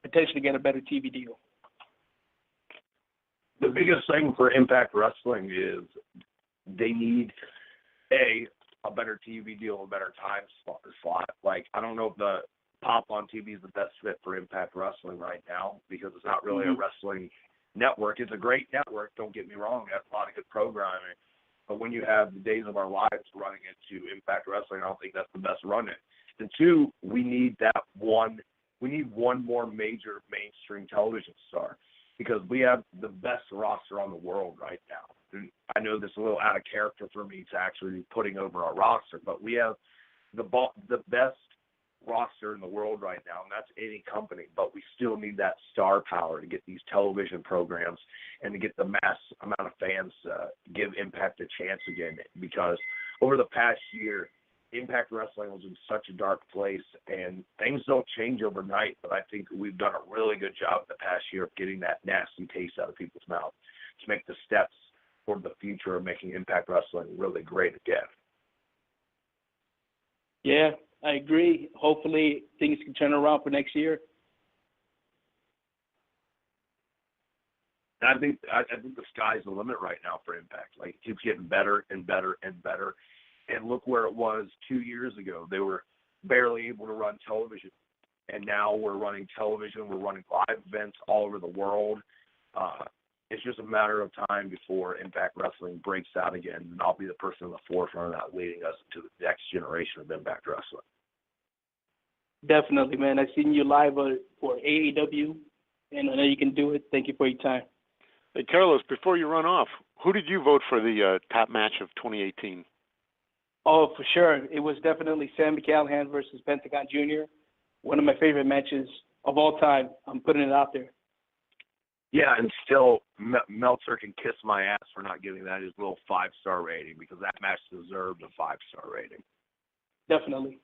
K: potentially get a better TV deal?
A: The biggest thing for Impact Wrestling is they need, a better TV deal, a better time slot. Like, I don't know if the Pop on TV is the best fit for Impact Wrestling right now because it's not really a wrestling network. It's a great network, don't get me wrong. It has a lot of good programming. But when you have the Days of Our Lives running into Impact Wrestling, I don't think that's the best running. And two, we need one more major mainstream television star because we have the best roster on the world right now. And I know this is a little out of character for me to actually be putting over our roster, but we have the best roster in the world right now, and that's any company, but we still need that star power to get these television programs and to get the mass amount of fans give Impact a chance again, because over the past year, Impact Wrestling was in such a dark place, and things don't change overnight, but I think we've done a really good job the past year of getting that nasty taste out of people's mouth to make the steps toward the future of making Impact Wrestling really great again.
K: Yeah, I agree. Hopefully things can turn around for next year.
A: I think the sky's the limit right now for Impact. Like, it keeps getting better and better and better. And look where it was 2 years ago. They were barely able to run television. And now we're running television. We're running live events all over the world. It's just a matter of time before Impact Wrestling breaks out again. And I'll be the person in the forefront of that, leading us to the next generation of Impact Wrestling.
K: Definitely, man. I've seen you live for AEW, and I know you can do it. Thank you for your time.
C: Hey, Carlos, before you run off, who did you vote for the top match of 2018?
K: Oh, for sure. It was definitely Sami Callihan versus Pentagon Jr., one of my favorite matches of all time. I'm putting it out there.
A: Yeah, and still, Meltzer can kiss my ass for not giving that his little 5-star rating, because that match deserved a 5-star rating.
K: Definitely.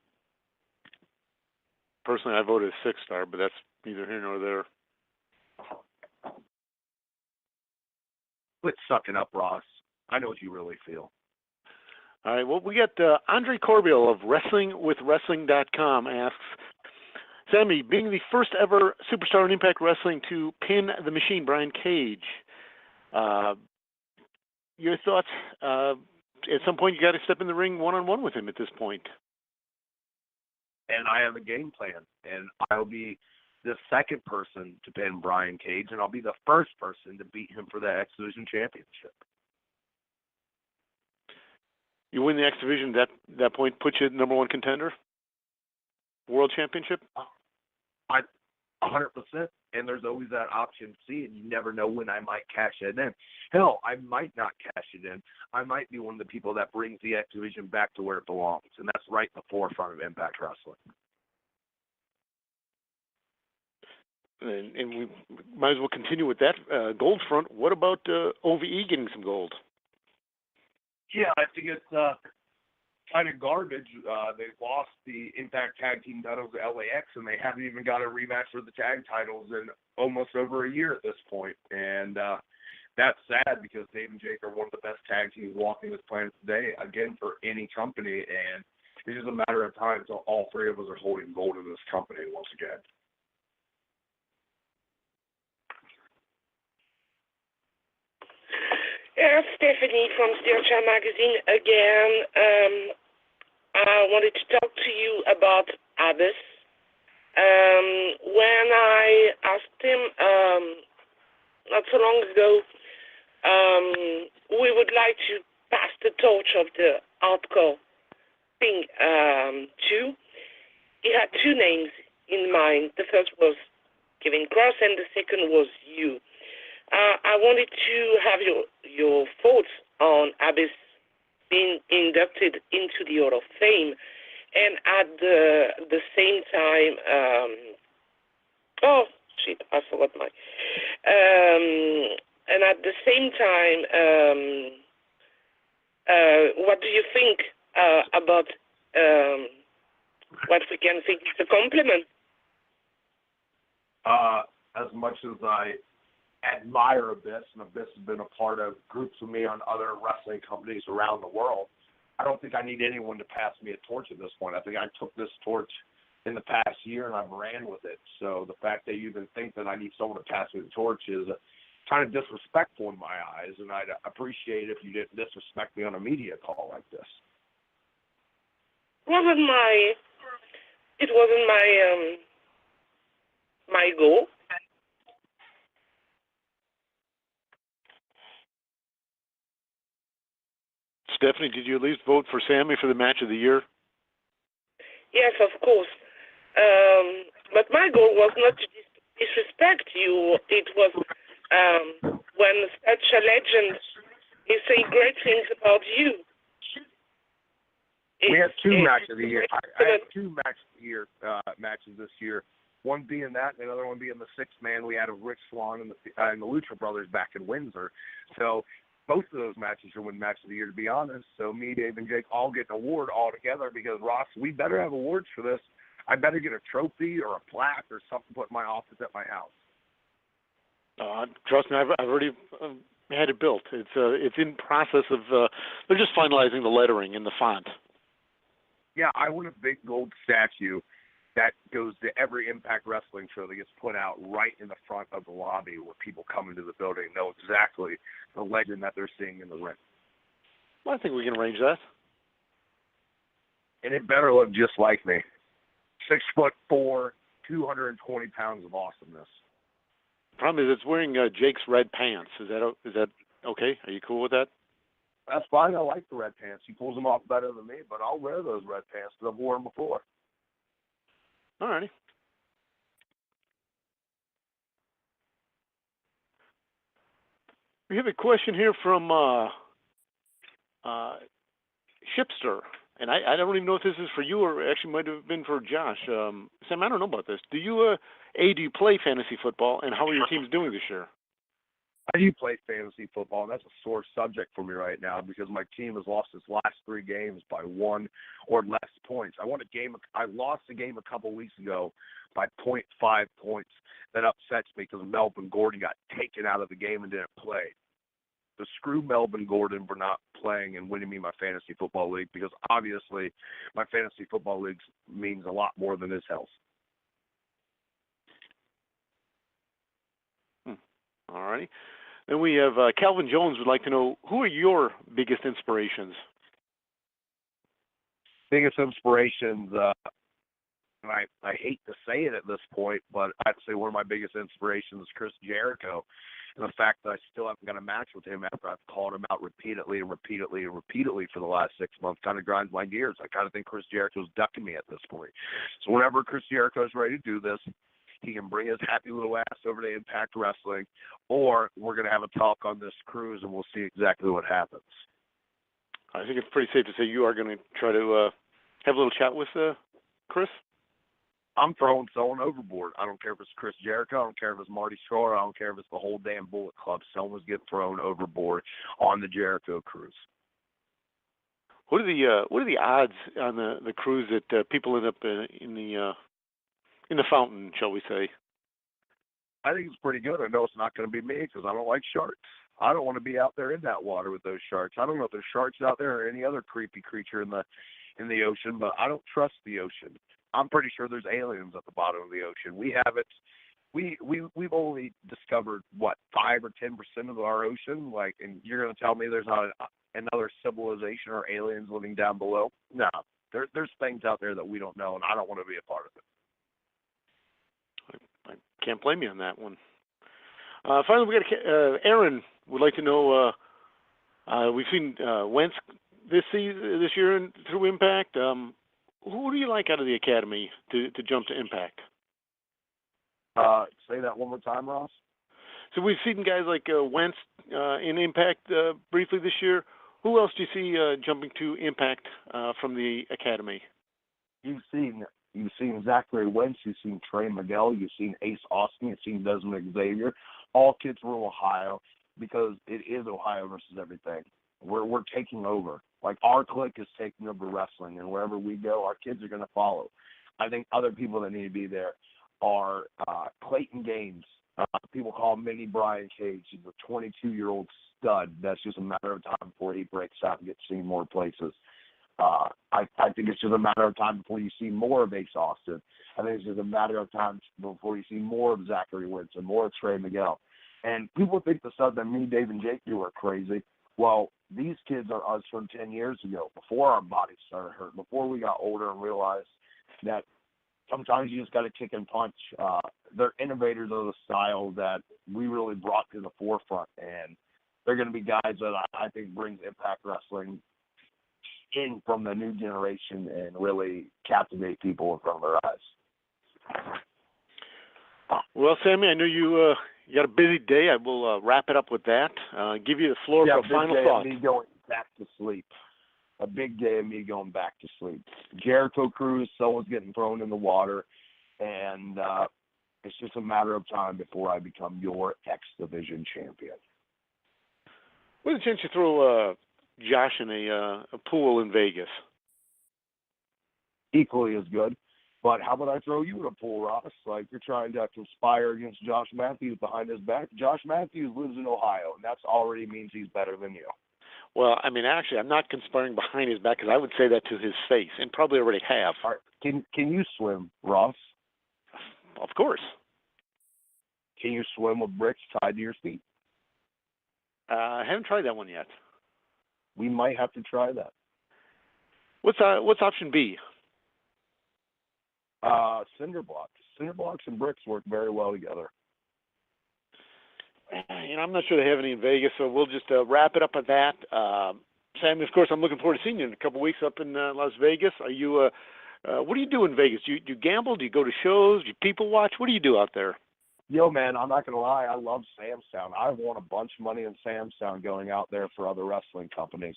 C: Personally, I voted 6-star, but that's neither here nor there.
A: Quit sucking up, Ross. I know what you really feel.
C: All right, well, we got Andre Corbiel of WrestlingWithWrestling.com asks, Sami, being the first ever superstar in Impact Wrestling to pin the Machine, Brian Cage, your thoughts? At some point, you got to step in the ring one-on-one with him at this point.
A: And I have a game plan, and I'll be the second person to pin Brian Cage, and I'll be the first person to beat him for the X Division Championship.
C: You win the X Division, that point puts you number one contender? World Championship?
A: 100%. And there's always that option C, and you never know when I might cash it in. Hell, I might not cash it in. I might be one of the people that brings the X Division back to where it belongs, and that's right in the forefront of Impact Wrestling.
C: And we might as well continue with that gold front. What about OVE getting some gold?
A: Yeah, I think it's kind of garbage. They lost the Impact Tag Team titles to LAX, and they haven't even got a rematch for the tag titles in almost over a year at this point. And that's sad, because Dave and Jake are one of the best tag teams walking this planet today, again, for any company. And it's just a matter of time until all three of us are holding gold in this company once again.
I: Yeah, Stephanie from Steel Magazine again. I wanted to talk to you about Abyss. When I asked him not so long ago, we would like to pass the torch of the hardcore thing to. He had two names in mind. The first was Kevin Cross, and the second was you. I wanted to have your thoughts on Abyss being inducted into the Hall of Fame, and at the same time, I forgot my. And at the same time, what do you think about what we can think is a compliment?
A: As much as I admire Abyss, and Abyss has been a part of groups with me on other wrestling companies around the world, I don't think I need anyone to pass me a torch at this point. I think I took this torch in the past year, and I've ran with it. So the fact that you even think that I need someone to pass me the torch is kind of disrespectful in my eyes, and I'd appreciate if you didn't disrespect me on a media call like this.
I: It wasn't my goal.
C: Stephanie, did you at least vote for Sami for the match of the year?
I: Yes, of course. But my goal was not to disrespect you. It was when such a legend is saying great things about you.
A: We had two matches of the year. I had two match of the year matches this year. One being that, and the other one being the sixth man we had of Rick Swan and the Lucha Brothers back in Windsor. So both of those matches are win match of the year, to be honest. So me, Dave, and Jake all get an award all together, because, Ross, we better have awards for this. I better get a trophy or a plaque or something put in my office at my house.
C: Trust me, I've already had it built. It's in process of they're just finalizing the lettering and the font.
A: Yeah, I want a big gold statue that goes to every Impact Wrestling show that gets put out right in the front of the lobby, where people come into the building and know exactly the legend that they're seeing in the ring.
C: Well, I think we can arrange that.
A: And it better look just like me. 6'4", 220 pounds of awesomeness.
C: Problem is, it's wearing Jake's red pants. Is that okay? Are you cool with that?
A: That's fine. I like the red pants. He pulls them off better than me, but I'll wear those red pants because I've worn them before.
C: All righty. We have a question here from Shipster, and I don't even know if this is for you or actually might have been for Josh. Sam, I don't know about this. Do you play fantasy football, and how are your teams doing this year?
A: I do play fantasy football, and that's a sore subject for me right now because my team has lost its last 3 games by 1 or less points. I lost a game a couple weeks ago by 0.5 points. That upsets me because Melvin Gordon got taken out of the game and didn't play. So screw Melvin Gordon for not playing and winning me my fantasy football league because obviously my fantasy football league means a lot more than his health.
C: All righty. Then we have Calvin Jones would like to know, who are your biggest inspirations?
A: Biggest inspirations, and I hate to say it at this point, but I'd say one of my biggest inspirations is Chris Jericho. And the fact that I still haven't got a match with him after I've called him out repeatedly for the last 6 months kind of grinds my gears. I kind of think Chris Jericho's ducking me at this point. So whenever Chris Jericho's ready to do this, he can bring his happy little ass over to Impact Wrestling, or we're going to have a talk on this cruise, and we'll see exactly what happens.
C: I think it's pretty safe to say you are going to try to have a little chat with Chris?
A: I'm throwing someone overboard. I don't care if it's Chris Jericho. I don't care if it's Marty Scurll. I don't care if it's the whole damn Bullet Club. Someone's getting thrown overboard on the Jericho cruise.
C: What are the odds on the cruise that people end up in the fountain, shall we say?
A: I think it's pretty good. I know it's not going to be me because I don't like sharks. I don't want to be out there in that water with those sharks. I don't know if there's sharks out there or any other creepy creature in the ocean, but I don't trust the ocean. I'm pretty sure there's aliens at the bottom of the ocean. We haven't. We've only discovered 5 or 10% of our ocean. And you're going to tell me there's not another civilization or aliens living down below? No, there's things out there that we don't know, and I don't want to be a part of it.
C: I can't blame you on that one. Finally, we got Aaron would like to know. We've seen Wentz this year through Impact. Who do you like out of the academy to jump to Impact?
A: Say that one more time, Ross.
C: So we've seen guys like Wentz in Impact briefly this year. Who else do you see jumping to Impact from the academy?
A: You've seen Zachary Wentz. You've seen Trey Miguel. You've seen Ace Austin. You've seen Desmond Xavier. All kids from Ohio because it is Ohio versus everything. We're taking over. Our clique is taking over wrestling, and wherever we go, our kids are going to follow. I think other people that need to be there are Clayton Gaines. People call him Mini Brian Cage. He's a 22-year-old stud. That's just a matter of time before he breaks out and gets seen more places. I think it's just a matter of time before you see more of Ace Austin. I think it's just a matter of time before you see more of Zachary Wentz and more of Trey Miguel. And people think the stuff that me, Dave, and Jake do are crazy. Well, these kids are us from 10 years ago, before our bodies started hurting, before we got older and realized that sometimes you just got to kick and punch. They're innovators of the style that we really brought to the forefront, and they're going to be guys that I think brings Impact Wrestling in from the new generation and really captivate people in front of their eyes.
C: Well, Sammy, I know you got a busy day. I will wrap it up with that. Give you the floor for a final thought.
A: Me going back to sleep. A big day of me going back to sleep. Jericho cruise, someone's getting thrown in the water, and it's just a matter of time before I become your X Division champion.
C: What's the chance you throw Josh in a pool in Vegas?
A: Equally as good. But how about I throw you in a pool, Ross? You're trying to conspire against Josh Matthews behind his back. Josh Matthews lives in Ohio, and that already means he's better than you.
C: Well, I mean, actually, I'm not conspiring behind his back because I would say that to his face, and probably already have.
A: All right. Can you swim, Ross?
C: Of course.
A: Can you swim with bricks tied to your feet?
C: I haven't tried that one yet.
A: We might have to try that.
C: What's option B?
A: Cinder blocks. Cinder blocks and bricks work very well together.
C: I'm not sure they have any in Vegas, so we'll just wrap it up at that. Sam, of course, I'm looking forward to seeing you in a couple of weeks up in Las Vegas. Are you? What do you do in Vegas? Do you gamble? Do you go to shows? Do you people watch? What do you do out there?
O: Yo, man, I'm not going to lie. I love Sam's Town. I've won a bunch of money in Sam's Town going out there for other wrestling companies.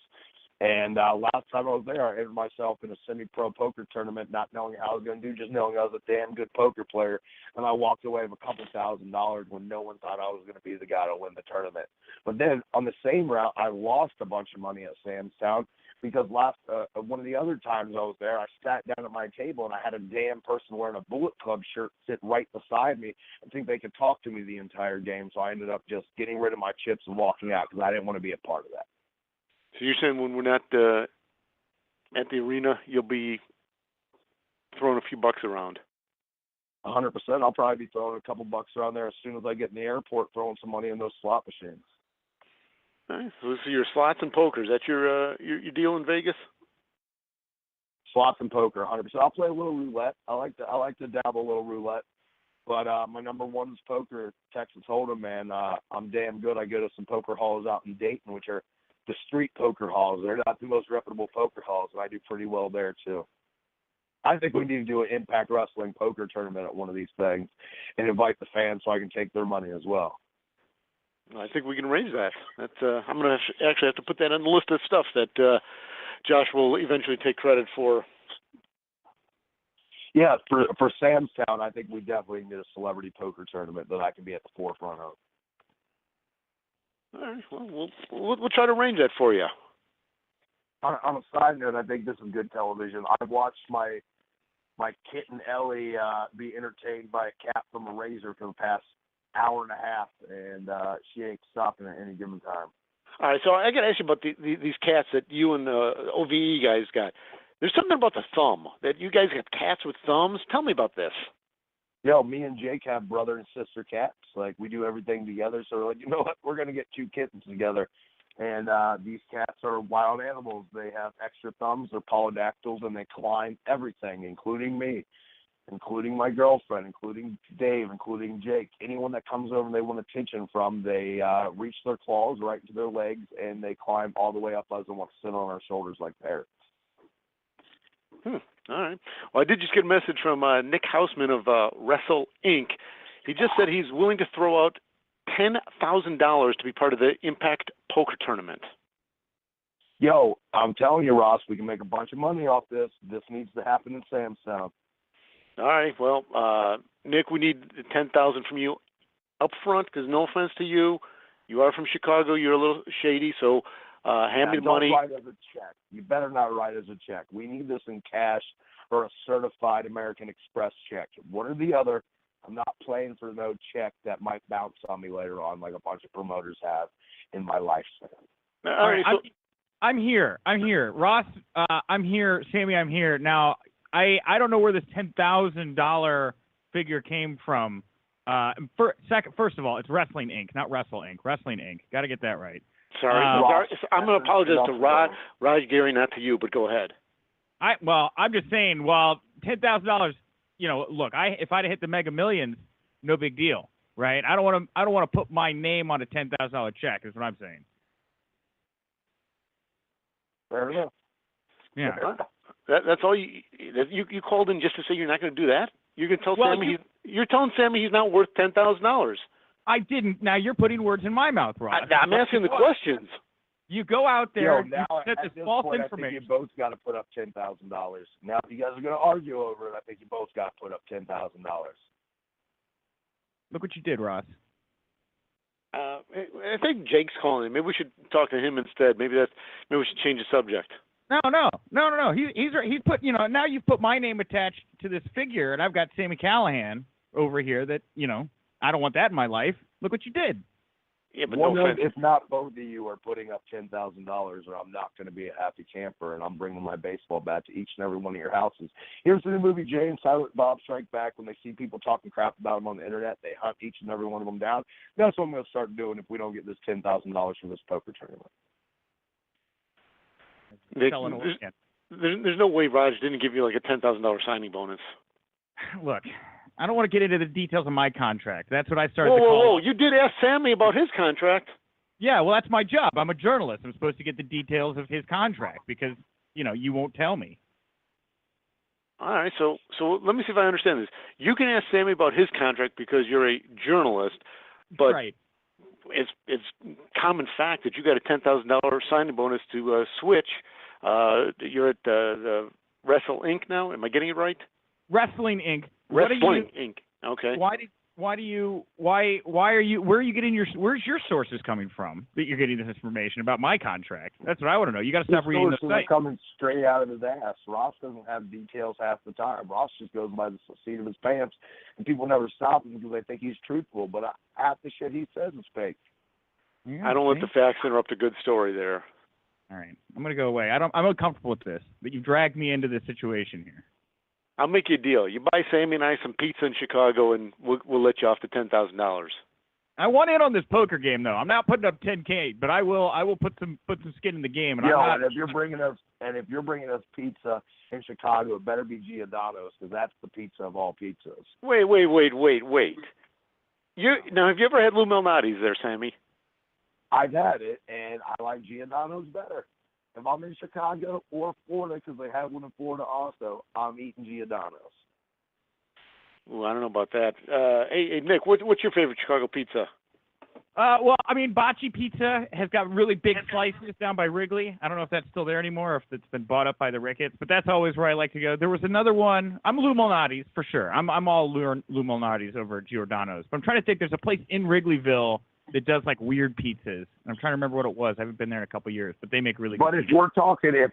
O: And last time I was there, I entered myself in a semi-pro poker tournament, not knowing how I was going to do, just knowing I was a damn good poker player. And I walked away with a couple $1,000s when no one thought I was going to be the guy to win the tournament. But then on the same route, I lost a bunch of money at Sam's Town because one of the other times I was there, I sat down at my table and I had a damn person wearing a Bullet Club shirt sit right beside me and think they could talk to me the entire game. So I ended up just getting rid of my chips and walking out because I didn't want to be a part of that.
C: So you're saying when we're not at the arena, you'll be throwing a few bucks around?
O: 100%. I'll probably be throwing a couple bucks around there as soon as I get in the airport, throwing some money in those slot machines.
C: Nice. So your slots and poker, is that your deal in Vegas?
O: Slots and poker, 100%. I'll play a little roulette. I like to dabble a little roulette. But my number one is poker, Texas Hold'em, man. I'm damn good. I go to some poker halls out in Dayton, which are the street poker halls. They're not the most reputable poker halls, and I do pretty well there too. I think we need to do an Impact Wrestling poker tournament at one of these things and invite the fans so I can take their money as well.
C: I think we can arrange that. I'm going to actually have to put that on the list of stuff that Josh will eventually take credit for.
O: Yeah, for Sam's Town, I think we definitely need a celebrity poker tournament that I can be at the forefront of.
C: All right. Well, we'll try to arrange that for you.
O: On a side note, I think this is good television. I've watched my kitten Ellie be entertained by a cat from a razor for the past hour and a half, and she ain't stopping at any given time.
C: All right. So I got to ask you about these cats that you and the OVE guys got. There's something about the thumb, that you guys got cats with thumbs. Tell me about this.
O: Yo, me and Jake have brother and sister cats. Like, we do everything together. So we're like, you know what? We're going to get two kittens together. And these cats are wild animals. They have extra thumbs. They're polydactyls, and they climb everything, including me, including my girlfriend, including Dave, including Jake. Anyone that comes over and they want attention from, they reach their claws right into their legs, and they climb all the way up as they want to sit on our shoulders like parrots.
C: All right. Well, I did just get a message from Nick Hausman of Wrestle Inc. He just said he's willing to throw out $10,000 to be part of the Impact Poker Tournament.
O: Yo, I'm telling you, Ross, we can make a bunch of money off this. This needs to happen in Sam's Town.
C: All right. Well, Nick, we need $10,000 from you up front, because no offense to you, you are from Chicago. You're a little shady, so hand me the money.
O: Don't write as a check. You better not write as a check. We need this in cash or a certified American Express check. One or the other. I'm not playing for no check that might bounce on me later on, like a bunch of promoters have in my lifespan.
F: All right, I'm here. Ross, I'm here. Sammy, I'm here. Now, I don't know where this $10,000 figure came from. First of all, it's Wrestling Inc., not Wrestle Inc. Wrestling Inc. Got to get that right.
C: Sorry. I'm going to apologize to Raj Gary, not to you, but go ahead.
F: I'm just saying, $10,000, look, if I'd hit the Mega Millions, no big deal, right? I don't want to put my name on a $10,000 check, is what I'm saying.
O: Fair enough.
F: Yeah.
C: That's all you called in just to say you're not going to do that? You're going to tell Sammy you're telling Sammy he's not worth $10,000.
F: I didn't. Now you're putting words in my mouth, Ross.
C: I'm asking the questions.
F: You go out there,
O: now,
F: you set this false information.
O: I think you both got to put up $10,000. Now, if you guys are going to argue over it, I think you both got to put up $10,000.
F: Look what you did, Ross.
C: I think Jake's calling. Maybe we should talk to him instead. Maybe we should change the subject.
F: No. He's put. Now you've put my name attached to this figure, and I've got Sami Callihan over here. That I don't want that in my life. Look what you did.
C: Yeah, but
O: if not both of you are putting up $10,000, or I'm not going to be a happy camper, and I'm bringing my baseball bat to each and every one of your houses. Here's the movie Jay and Silent Bob Strike Back. When they see people talking crap about them on the internet, they hunt each and every one of them down. That's what I'm going to start doing if we don't get this $10,000 from this poker tournament.
C: Nick, there's no way Raj didn't give you like a $10,000 signing bonus.
F: Look, I don't want to get into the details of my contract. That's what I started
C: to
F: call.
C: Whoa! You did ask Sammy about his contract.
F: Yeah, well, that's my job. I'm a journalist. I'm supposed to get the details of his contract because, you won't tell me.
C: All right, so let me see if I understand this. You can ask Sammy about his contract because you're a journalist, but
F: right.
C: It's common fact that you got a $10,000 signing bonus to switch. You're at the Wrestle Inc. now. Am I getting it right?
F: Wrestling Inc.
C: Wrestling Inc. Okay.
F: Why are you, where are you getting where's your sources coming from that you're getting this information about my contract? That's what I want to know. You got to stop reading the
O: sources
F: site.
O: are coming straight out of his ass. Ross doesn't have details half the time. Ross just goes by the seat of his pants, and people never stop him because they think he's truthful. But half the shit he says is fake.
F: Yeah,
C: I don't let the facts interrupt a good story there.
F: All right, I'm gonna go away. I'm uncomfortable with this. That you dragged me into this situation here.
C: I'll make you a deal. You buy Sammy and I some pizza in Chicago, and we'll let you off the $10,000.
F: I want in on this poker game, though. I'm not putting up $10K, but I will put some skin in the game. And
O: and if you're bringing us pizza in Chicago, it better be Giordano's because that's the pizza of all pizzas.
C: Wait. Now, have you ever had Lou Malnati's there, Sammy?
O: I've had it, and I like Giordano's better. If I'm in Chicago or Florida, because they have one in Florida also, I'm eating Giordano's.
C: Well, I don't know about that. Hey, Nick, what's your favorite Chicago pizza?
F: Well, I mean, Bocce Pizza has got really big slices down by Wrigley. I don't know if that's still there anymore or if it's been bought up by the Ricketts, but that's always where I like to go. There was another one. I'm Lou Malnati's for sure. I'm all Lou Malnati's over at Giordano's. But I'm trying to think. There's a place in Wrigleyville that does like weird pizzas. I'm trying to remember what it was. I haven't been there in a couple of years, but they make really good
O: But
F: pizza.
O: if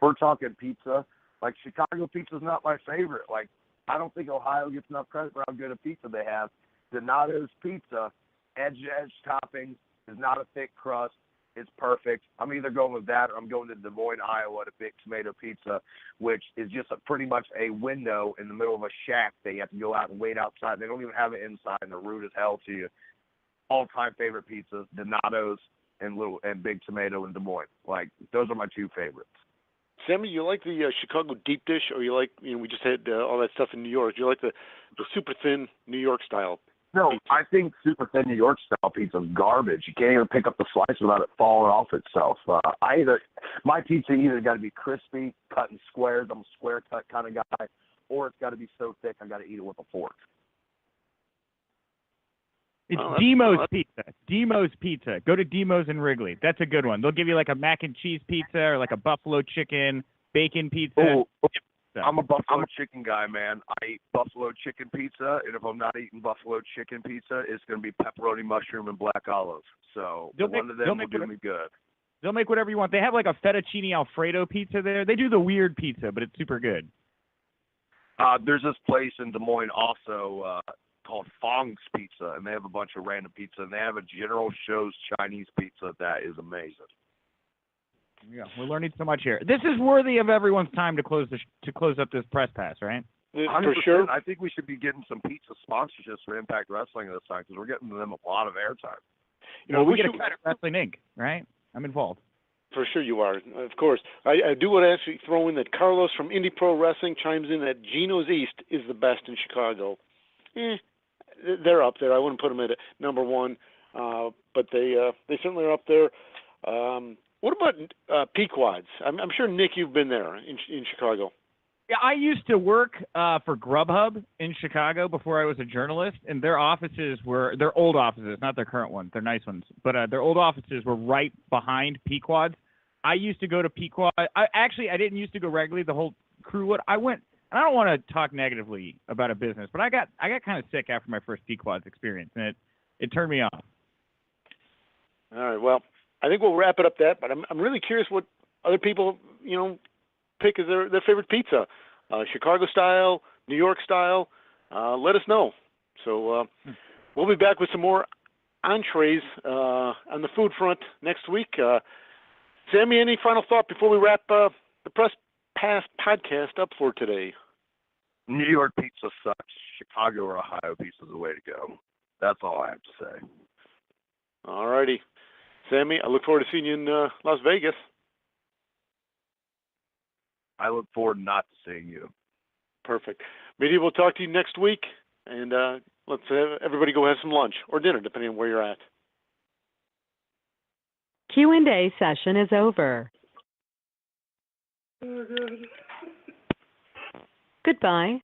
O: we're talking pizza, like Chicago pizza's not my favorite. Like I don't think Ohio gets enough credit for how good a pizza they have. Donato's pizza, edge topping, is not a thick crust. It's perfect. I'm either going with that or I'm going to Des Moines, Iowa to Big Tomato Pizza, which is just pretty much a window in the middle of a shack that you have to go out and wait outside. They don't even have it inside, and they're rude as hell to you. All-time favorite pizzas, Donato's and Big Tomato in Des Moines. Like, those are my two favorites.
C: Sammy, you like the Chicago deep dish, or you like, we just had all that stuff in New York. Do you like the super thin New York style?
O: No,
C: pizza?
O: I think super thin New York style pizza is garbage. You can't even pick up the slice without it falling off itself. My pizza either got to be crispy, cut in squares. I'm a square cut kind of guy, or it's got to be so thick I got to eat it with a fork.
F: It's Demo's Pizza. Demo's Pizza. Go to Demo's in Wrigley. That's a good one. They'll give you like a mac and cheese pizza or like a buffalo chicken bacon pizza.
O: Oh, I'm a buffalo chicken guy, man. I eat buffalo chicken pizza, and if I'm not eating buffalo chicken pizza, it's going to be pepperoni, mushroom, and black olive. So one of them will do me good.
F: They'll make whatever you want. They have like a fettuccine Alfredo pizza there. They do the weird pizza, but it's super good.
O: There's this place in Des Moines also called Fong's Pizza, and they have a bunch of random pizza, and they have a General Tso's Chinese pizza that is amazing.
F: Yeah, we're learning so much here. This is worthy of everyone's time to close up this press pass, right?
O: 100%.
C: For sure.
O: I think we should be getting some pizza sponsorships for Impact Wrestling at this time because we're getting them a lot of airtime.
F: We get a cut at Wrestling Inc., right? I'm involved.
C: For sure you are, of course. I do want to actually throw in that Carlos from Indie Pro Wrestling chimes in that Geno's East is the best in Chicago. They're up there. I wouldn't put them at number one, but they certainly are up there. What about Pequod's? I'm sure, Nick, you've been there in Chicago.
F: Yeah, I used to work for Grubhub in Chicago before I was a journalist, and their offices their old offices, not their current ones. They're nice ones, but their old offices were right behind Pequod's. I used to go to Pequod. I didn't used to go regularly. The whole crew would. I went. And I don't want to talk negatively about a business, but I got kind of sick after my first Pequod's experience, and it turned me off.
C: All right. Well, I think we'll wrap it up that. But I'm really curious what other people pick as their favorite pizza, Chicago style, New York style. Let us know. So we'll be back with some more entrees on the food front next week. Sammy, any final thought before we wrap the Press Pass podcast up for today?
O: New York pizza sucks. Chicago or Ohio pizza is the way to go. That's all I have to say.
C: All righty. Sammy, I look forward to seeing you in Las Vegas.
O: I look forward not to seeing you.
C: Perfect. Media, we'll talk to you next week, and let's everybody go have some lunch or dinner, depending on where you're at.
E: Q&A session is over. Goodbye.